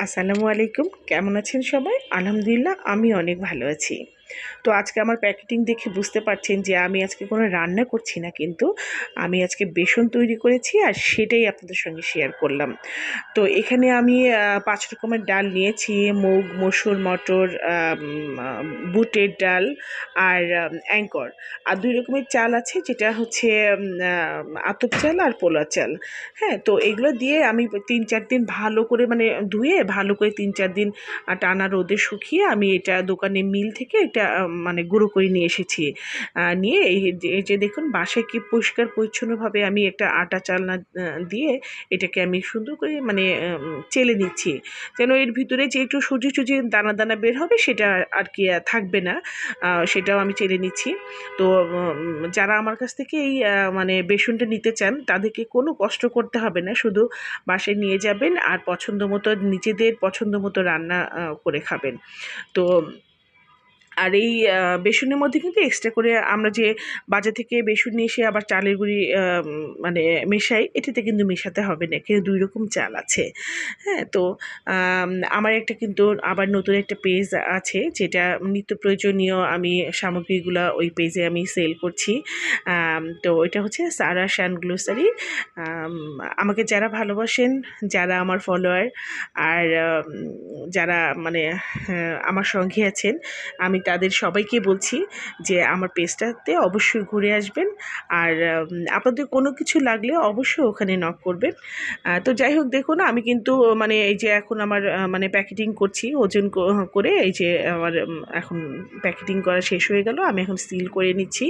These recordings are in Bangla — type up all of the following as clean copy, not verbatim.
আসসালামু আলাইকুম। কেমন আছেন সবাই? আলহামদুলিল্লাহ আমি অনেক ভালো আছি। তো আজকে আমার প্যাকেটিং দেখে বুঝতে পারছেন যে আমি আজকে কোনো রান্না করছি না, কিন্তু আমি আজকে বেসন তৈরি করেছি আর সেটাই আপনাদের সঙ্গে শেয়ার করলাম। তো এখানে আমি ৫ রকমের ডাল নিয়েছি। মুগ, মসুর, মটর, বুটের ডাল আর অ্যাঙ্কর। আর ২ রকমের চাল আছে, যেটা হচ্ছে আতপ চাল আর পোলা চাল। হ্যাঁ, তো এগুলো দিয়ে আমি ৩-৪ দিন ভালো করে ধুয়ে ভালো করে ৩-৪ দিন টানা রোদে শুকিয়ে আমি এটা দোকানে মিল থেকে এটা মানে গুঁড়ো করে নিয়ে এসেছি। নিয়ে এই যে দেখুন বাসায় কি পরিষ্কার পরিচ্ছন্নভাবে আমি একটা আটা চালনা দিয়ে এটাকে আমি সুন্দর করে চেলে নিচ্ছি। যেন এর ভিতরে যে একটু সুজি দানা দানা বের হবে সেটা আর কি থাকবে না। সেটাও আমি চেলে নিচ্ছি। তো যারা আমার কাছ থেকে এই বেসনটা নিতে চান তাদেরকে কোনো কষ্ট করতে হবে না। শুধু বাসায় নিয়ে যাবেন আর নিজেদের পছন্দ মতো রান্না করে খাবেন। তো আর এই বেসনের মধ্যে কিন্তু এক্সট্রা করে আমরা যে বাজার থেকে বেসন নিয়ে এসে আবার চালের গুঁড়ি মেশাই, এটাতে কিন্তু মেশাতে হবে না। এখানে ২ রকম চাল আছে। হ্যাঁ? তো আমার একটা কিন্তু আবার নতুন একটা পেজ আছে, যেটা নিত্য প্রয়োজনীয় আমি সামগ্রীগুলা ওই পেজে আমি সেল করছি। তো ওইটা হচ্ছে সারা শান গ্লোসারি। আমাকে যারা ভালোবাসেন, যারা আমার ফলোয়ার আর যারা আমার সঙ্গী আছেন, আমি তাদের সবাইকে বলছি যে আমার পেজটাতে অবশ্যই ঘুরে আসবেন। আর আপনাদের কোনো কিছু লাগলে অবশ্যই ওখানে নক করবেন। তো যাই হোক, দেখুন আমি কিন্তু এই যে এখন আমার প্যাকেটিং করছি ওজন করে। এই যে আমার এখন প্যাকেটিং করা শেষ হয়ে গেল। আমি এখন সিল করে নিচ্ছি।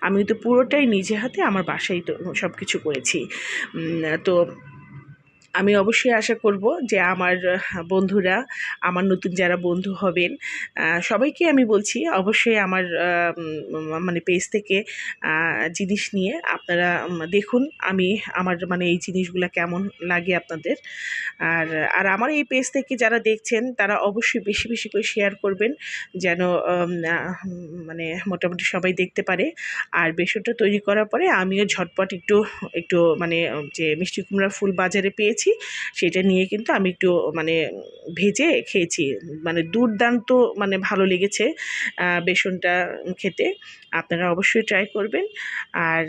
আমি কিন্তু পুরোটাই নিজে হাতে আমার বাসায় তো সব কিছু করেছি। তো আমি অবশ্যই আশা করব যে আমার বন্ধুরা, আমার নতুন যারা বন্ধু হবেন, সবাইকে আমি বলছি অবশ্যই আমার পেজ থেকে জিনিস নিয়ে আপনারা দেখুন আমি আমার এই জিনিসগুলা কেমন লাগে আপনাদের। আর আর আমার এই পেজ থেকে যারা দেখছেন তারা অবশ্যই বেশি বেশি করে শেয়ার করবেন, যেন মোটামুটি সবাই দেখতে পারে। আর বেসনটা তৈরি করার পরে আমিও ঝটপট একটু একটু যে মিষ্টি কুমড়ার ফুল বাজারে পেয়েছি সেটা নিয়ে কিন্তু আমি একটু ভেজে খেয়েছি। দুর্দান্ত ভালো লেগেছে বেসনটা খেতে। আপনারা অবশ্যই ট্রাই করবেন। আর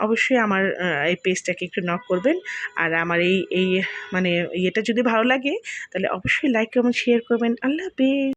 অবশ্যই আমার এই পেজটাকে একটু নক করবেন। আর আমার এই ইয়েটা যদি ভালো লাগে তাহলে অবশ্যই লাইক, কমেন্ট, শেয়ার করবেন। আল্লাহ হাফেজ।